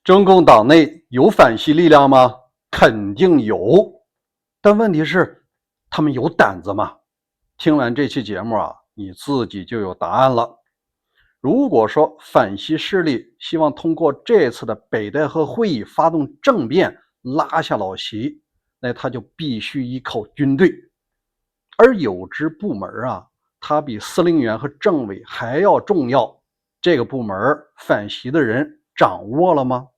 中共党内有反西力量吗？肯定有，但问题是，他们有胆子吗？听完这期节目啊，你自己就有答案了。如果说反西势力希望通过这次的北戴河会议发动政变，拉下老习，那他就必须依靠军队。而有支部门啊，它比司令员和政委还要重要。这个部门反西的人掌握了吗？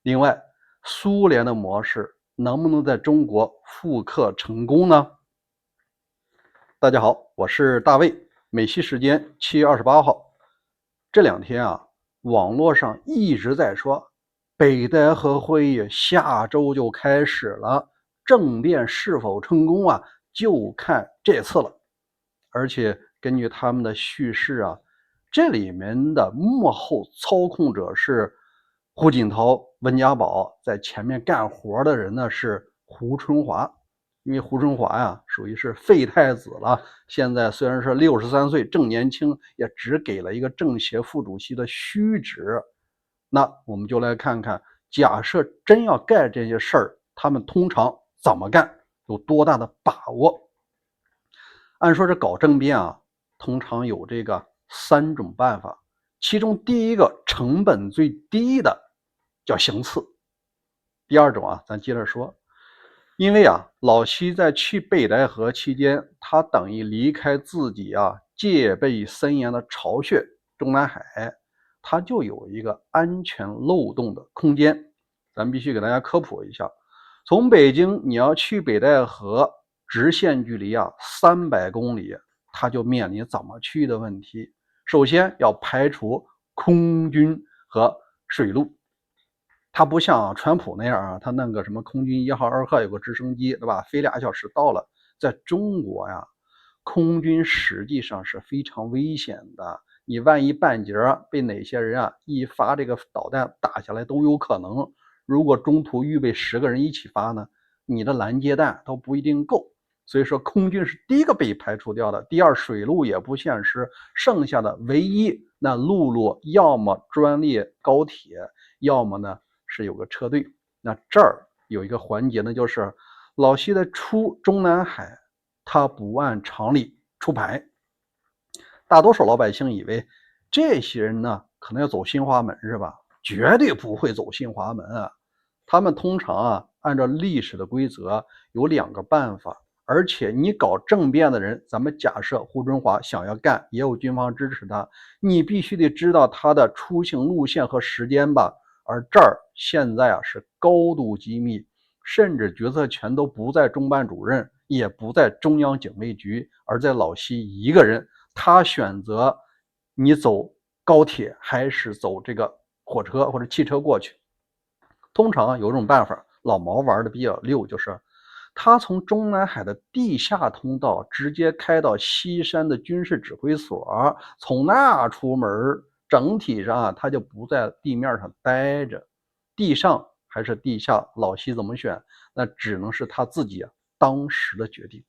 另外，苏联的模式能不能在中国复刻成功呢？大家好，我是大卫。美西时间7月28号，这两天啊，网络上一直在说北戴河会议下周就开始了，政变是否成功啊，就看这次了。而且根据他们的叙事啊，这里面的幕后操控者是胡锦涛、温家宝，在前面干活的人呢是胡春华。因为胡春华呀，属于是废太子了，现在虽然是63岁，正年轻，也只给了一个政协副主席的虚职。那我们就来看看，假设真要干这些事儿，他们通常怎么干，有多大的把握？按说这搞政变啊，通常有这个3种办法，其中第一个成本最低的叫行刺。第二种啊，咱接着说，因为啊，老习在去北戴河期间，他等于离开自己啊戒备森严的巢穴中南海，他就有一个安全漏洞的空间。咱必须给大家科普一下，从北京你要去北戴河，直线距离啊300公里，他就面临怎么去的问题。首先要排除空军和水路。他不像川普那样啊，他弄个什么空军1号、2号有个直升机，对吧？飞2小时到了。在中国呀，空军实际上是非常危险的。你万一半截被哪些人啊一发这个导弹打下来都有可能。如果中途预备10个人一起发呢，你的拦截弹都不一定够。所以说空军是第一个被排除掉的。第二，水路也不现实，剩下的唯一那陆路要么专列高铁，要么呢是有个车队。那这儿有一个环节呢，就是老习在出中南海，他不按常理出牌。大多数老百姓以为这些人呢可能要走新华门是吧？绝对不会走新华门啊！他们通常啊按照历史的规则有2个办法，而且你搞政变的人，咱们假设胡春华想要干，也有军方支持他，你必须得知道他的出行路线和时间吧。而这儿现在啊是高度机密，甚至决策权都不在中办主任，也不在中央警卫局，而在老习一个人。他选择你走高铁还是走这个火车或者汽车过去。通常有一种办法，老毛玩的比较溜，就是他从中南海的地下通道直接开到西山的军事指挥所，从那出门，整体上啊他就不在地面上待着，地上还是地下，老习怎么选，那只能是他自己当时的决定。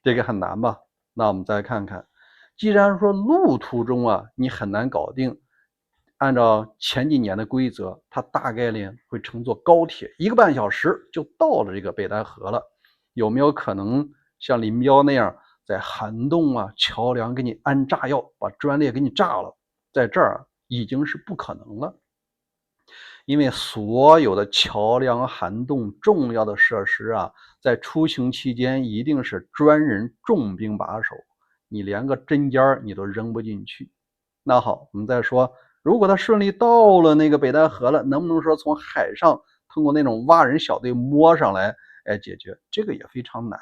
这个很难吧？那我们再看看，既然说路途中啊你很难搞定，按照前几年的规则，它大概率会乘坐高铁1个半小时就到了这个北戴河了。有没有可能像林彪那样在涵洞啊桥梁给你安炸药，把专列给你炸了？在这儿已经是不可能了，因为所有的桥梁、涵洞重要的设施啊，在出行期间一定是专人重兵把守，你连个针尖你都扔不进去。那好，我们再说，如果他顺利到了那个北戴河了，能不能说从海上通过那种蛙人小队摸上来解决？这个也非常难。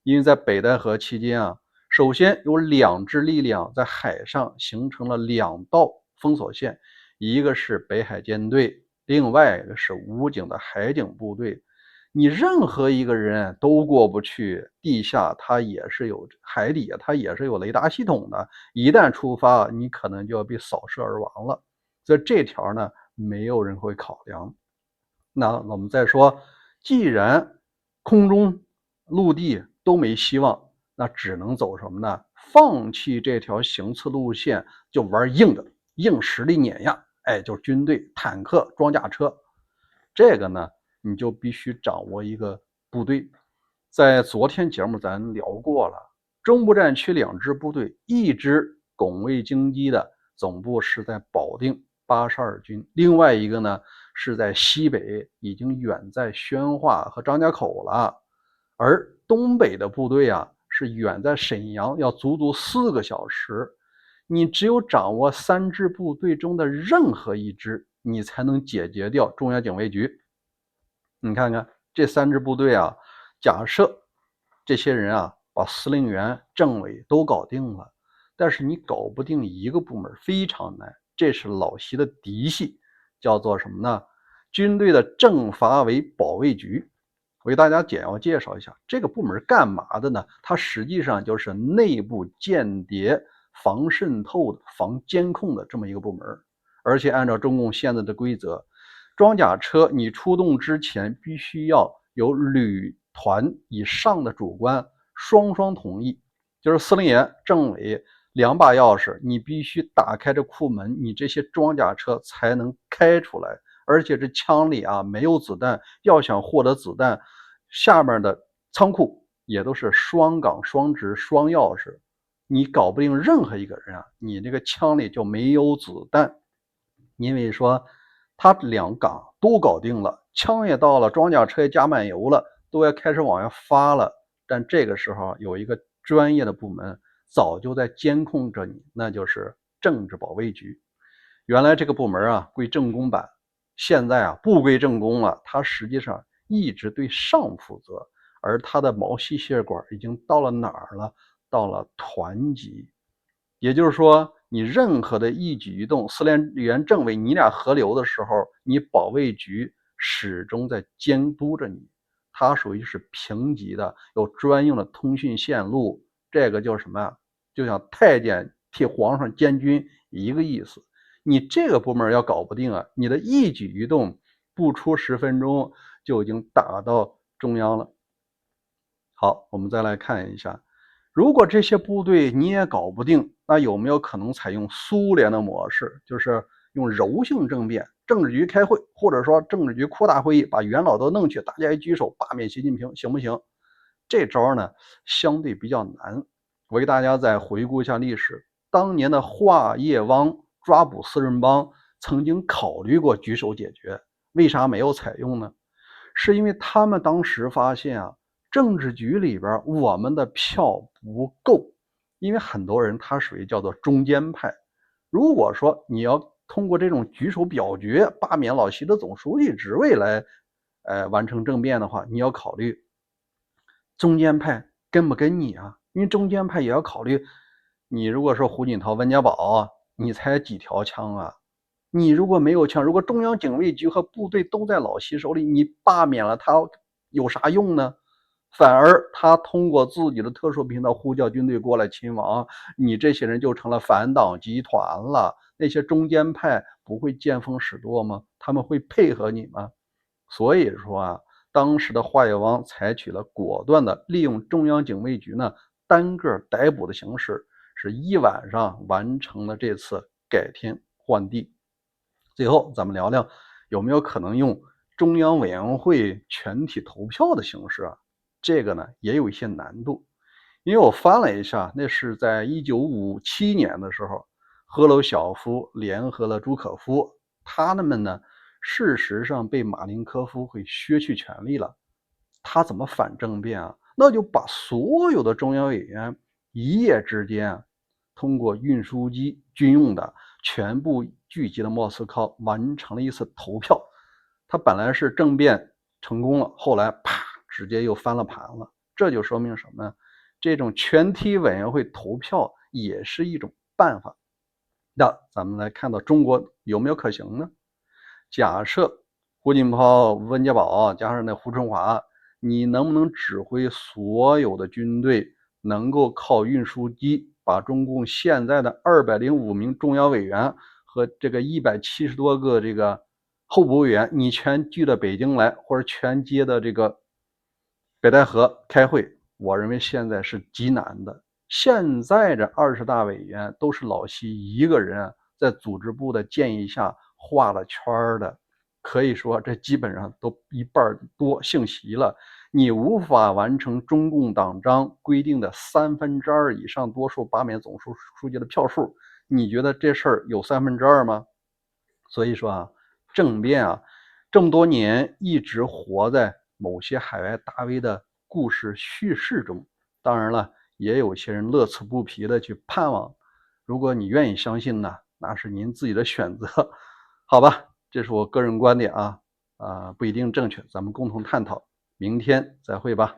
因为在北戴河期间啊，首先有2支力量在海上形成了2道封锁线，一个是北海舰队，另外一个是武警的海警部队。你任何一个人都过不去，地下它也是有，海底它也是有雷达系统的，一旦出发，你可能就要被扫射而亡了。所以这条呢，没有人会考量。那我们再说，既然空中、陆地都没希望，那只能走什么呢？放弃这条行刺路线，就玩硬的，硬实力碾压。就是军队、坦克、装甲车。这个呢，你就必须掌握一个部队。在昨天节目咱聊过了，中部战区2支部队，一支拱卫京畿的总部是在保定82军，另外一个呢是在西北，已经远在宣化和张家口了。而东北的部队啊，是远在沈阳，要足足4个小时。你只有掌握3支部队中的任何一支，你才能解决掉中央警卫局。你看看这3支部队啊，假设这些人啊把司令员、政委都搞定了，但是你搞不定一个部门非常难，这是老习的嫡系，叫做什么呢？军队的政法委保卫局。我给大家简要介绍一下这个部门干嘛的呢？它实际上就是内部间谍、防渗透的、防监控的这么一个部门。而且按照中共现在的规则，装甲车你出动之前必须要有旅团以上的主官双双同意，就是司令员、政委2把钥匙，你必须打开这库门，你这些装甲车才能开出来。而且这枪里啊没有子弹，要想获得子弹，下面的仓库也都是双岗、双值、双钥匙，你搞不定任何一个人啊，你这个枪里就没有子弹。因为说他2岗都搞定了，枪也到了，装甲车也加满油了，都要开始往下发了，但这个时候有一个专业的部门早就在监控着你，那就是政治保卫局。原来这个部门啊归政工办，现在啊不归政工了，它实际上一直对上负责，而它的毛细血管已经到了哪儿了？到了团级。也就是说，你任何的一举一动，司令员、政委你俩合流的时候，你保卫局始终在监督着你，它属于是平级的，有专用的通讯线路，这个叫什么呀？就像太监替皇上监军一个意思。你这个部门要搞不定啊，你的一举一动不出10分钟就已经打到中央了。好，我们再来看一下，如果这些部队你也搞不定，那有没有可能采用苏联的模式，就是用柔性政变，政治局开会，或者说政治局扩大会议，把元老都弄去，大家一举手罢免习近平，行不行？这招呢相对比较难。我给大家再回顾一下历史，当年的华叶汪抓捕四人帮曾经考虑过举手解决，为啥没有采用呢？是因为他们当时发现啊，政治局里边我们的票不够，因为很多人他属于叫做中间派。如果说你要通过这种举手表决罢免老习的总书记职位来完成政变的话，你要考虑中间派跟不跟你啊？因为中间派也要考虑，你如果说胡锦涛、温家宝，你才几条枪啊？你如果没有枪，如果中央警卫局和部队都在老习手里，你罢免了他有啥用呢？反而他通过自己的特殊频道呼叫军队过来勤王，你这些人就成了反党集团了。那些中间派不会见风使舵吗？他们会配合你吗？所以说啊，当时的华叶汪采取了果断的利用中央警卫局呢单个逮捕的形式，是一晚上完成了这次改天换地。最后咱们聊聊有没有可能用中央委员会全体投票的形式啊？这个呢也有一些难度，因为我翻了一下，那是在1957年的时候，赫鲁晓夫联合了朱可夫，他们呢事实上被马林科夫会削去权力了。他怎么反政变啊？那就把所有的中央委员一夜之间啊，通过运输机军用的全部聚集了莫斯科，完成了一次投票。他本来是政变成功了，后来啪直接又翻了盘了。这就说明什么呢？这种全体委员会投票也是一种办法。那咱们来看到中国有没有可行呢？假设胡锦涛、温家宝加上那胡春华，你能不能指挥所有的军队能够靠运输机把中共现在的205名中央委员和这个170多个这个候补委员，你全聚到北京来，或者全接到这个北戴河开会？我认为现在是极难的。现在这20大委员都是老习一个人在组织部的建议下画了圈的，可以说这基本上都一半多姓习了。你无法完成中共党章规定的2/3以上多数罢免总书记的票数，你觉得这事儿有2/3吗？所以说啊，政变啊，这么多年一直活在某些海外大 V 的故事叙事中。当然了，也有些人乐此不疲的去盼望。如果你愿意相信呢，那是您自己的选择，好吧？这是我个人观点啊，不一定正确，咱们共同探讨。明天再会吧。